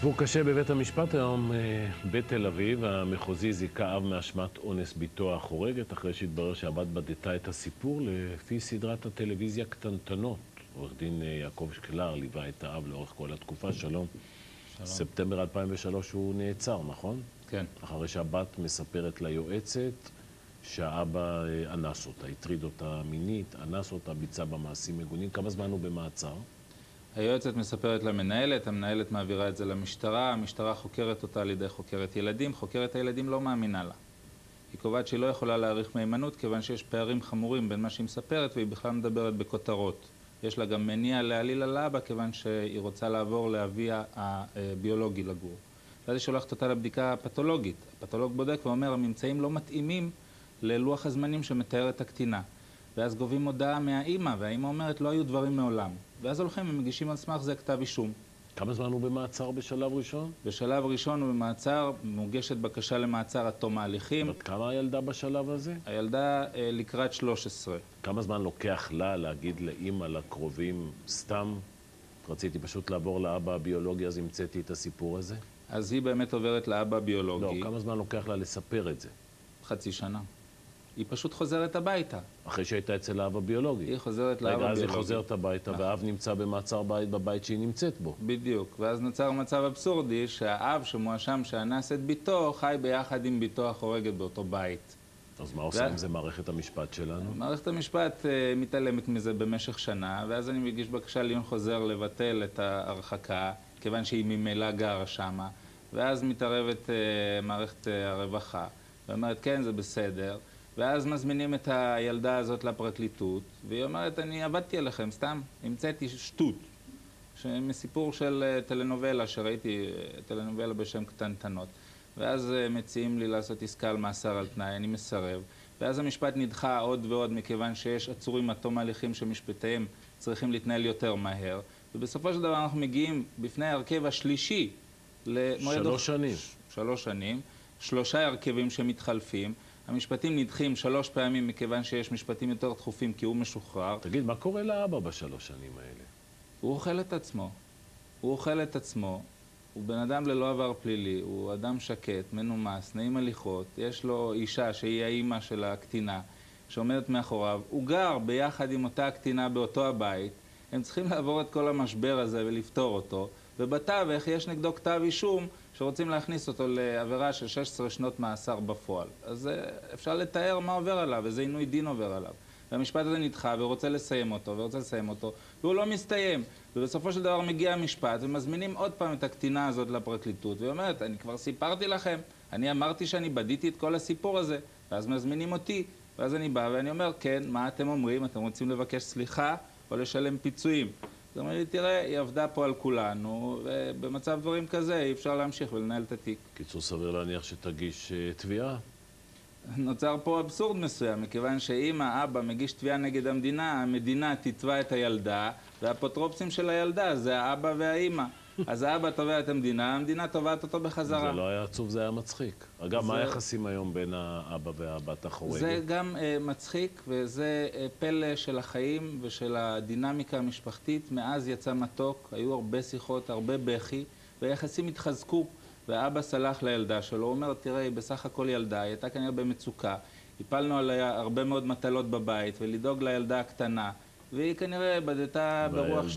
סיפור קשה בבית המשפט היום בתל אביב. המחוזי זיכה אב מאשמת אונס ביתו החורגת, אחרי שהתברר שהבת בדתה את הסיפור לפי סדרת הטלוויזיה קטנטנות. עורך דין יעקב שקלר ליווה את האב לאורך כל התקופה. שלום. ספטמבר 2003 הוא נעצר, נכון? כן. אחרי שהבת מספרת ליועצת שהאבא אנס אותה, הטריד אותה מינית, אנס אותה, ביצע במעשים מגונים. כמה זמן הוא במעצר? היועצת מספרת למנהלת, המנהלת מעבירה את זה למשטרה, המשטרה חוקרת אותה על ידי חוקרת ילדים, חוקרת הילדים לא מאמינה לה. היא קובעת שהיא לא יכולה להעריך מהימנות כיוון שיש פערים חמורים בין מה שהיא מספרת והיא בכלל מדברת בכותרות. יש לה גם מניע להעליל על האבא כיוון שהיא רוצה לעבור לאביה הביולוגי לגור. ואז היא שולחת אותה לבדיקה הפתולוגית. הפתולוג בודק ואומר, הממצאים לא מתאימים ללוח הזמנים שמתאר את הקטינה. ואז גובים הודעה מהאימא, והאימא אומרת, לא היו דברים מעולם. ואז הולכים ומגישים על סמך זה כתב אישום. כמה זמן הוא במעצר בשלב ראשון? בשלב ראשון הוא במעצר, מוגשת בקשה למעצר עד תום ההליכים. בת כמה הילדה בשלב הזה? הילדה לקראת 13. כמה זמן לוקח לה להגיד לאמא, לקרובים, סתם רציתי פשוט לעבור לאבא הביולוגי, אז המצאתי את הסיפור הזה? אז היא באמת עוברת לאבא הביולוגי. לא, כמה זמן לוקח לה לספר את זה? חצי שנה. היא פשוט חוזרת הביתה. אחרי שהייתה אצל האב הביולוגי. היא חוזרת לאב רגע, הביולוגי. אז היא חוזרת הביתה, והאב נמצא במעצר בית בבית שהיא נמצאת בו. בדיוק. ואז נוצר מצב אבסורדי שהאב שמואשם שאנס את ביתו, חי ביחד עם ביתו החורגת באותו בית. אז מה עושה עם זה מערכת המשפט שלנו? מערכת המשפט מתעלמת מזה במשך שנה, ואז אני מגיש בקשה לעיון חוזר לבטל את ההרחקה, כיוון שהיא ממילא גרה שמה, ואז מתערבת מערכת הרווחה, ואומרת, כן, זה בסדר. ואז מזמינים את הילדה הזאת לפרקליטות, והיא אומרת, אני עבדתי עליכם, סתם, המצאתי שטות. מסיפור של טלנובלה, שראיתי טלנובלה בשם קטנטנות. ואז מציעים לי לעשות עסקה על מאסר על תנאי, אני מסרב. ואז המשפט נדחה עוד ועוד, מכיוון שיש עצורים עד תום ההליכים שמשפטיהם צריכים להתנהל יותר מהר. ובסופו של דבר אנחנו מגיעים בפני ההרכב השלישי למועד... 3 שנים. 3 שנים. 3 הרכבים שמתחלפים. המשפטים נדחים 3 פעמים מכיוון שיש משפטים יותר דחופים כי הוא משוחרר. תגיד, מה קורה לאבא ב3 שנים האלה? הוא אוכל את עצמו. הוא אוכל את עצמו. הוא בן אדם ללא עבר פלילי. הוא אדם שקט, מנומס, נעים הליכות. יש לו אישה שהיא האימא של הקטינה שעומדת מאחוריו. הוא גר ביחד עם אותה הקטינה באותו הבית. הם צריכים לעבור את כל המשבר הזה ולפתור אותו. ובתווך יש נגדו כתב אישום שרוצים להכניס אותו לעבירה של 16 שנות מאסר בפועל. אז אפשר לתאר מה עובר עליו, איזה עינוי דין עובר עליו. והמשפט הזה נדחה ורוצה לסיים אותו, והוא לא מסתיים. ובסופו של דבר מגיע המשפט ומזמינים עוד פעם את הקטינה הזאת לפרקליטות, והיא אומרת, אני כבר סיפרתי לכם, אני אמרתי שאני בדיתי את כל הסיפור הזה, ואז מזמינים אותי, ואז אני בא ואני אומר, כן, מה אתם אומרים? אתם רוצים לבקש סליחה או לשלם פיצויים? זאת אומרת, תראה, היא עבדה פה על כולנו, ובמצב דברים כזה אי אפשר להמשיך ולנהל את התיק. קיצור, סביר להניח שתגיש תביעה? נוצר פה אבסורד מסוים, מכיוון שאם האבא מגיש תביעה נגד המדינה, המדינה תתבע את הילדה, והאפוטרופוסים של הילדה זה האבא והאימא. אז האבא תובע את המדינה תובעת אותו בחזרה. זה לא היה עצוב, זה היה מצחיק. אגב, מה היחסים היום בין האבא והבת החורגת? זה גם מצחיק, וזה פלא של החיים ושל הדינמיקה המשפחתית. מאז יצא מתוק, היו הרבה שיחות, הרבה בכי, והיחסים התחזקו. והאבא סלח לילדה שלו, הוא אומר, תראה, היא בסך הכל ילדה, היא הייתה כנראה במצוקה. הפלנו עליה הרבה מאוד מטלות בבית, ולדאוג לילדה הקטנה, והיא כנראה בדתה ברוח...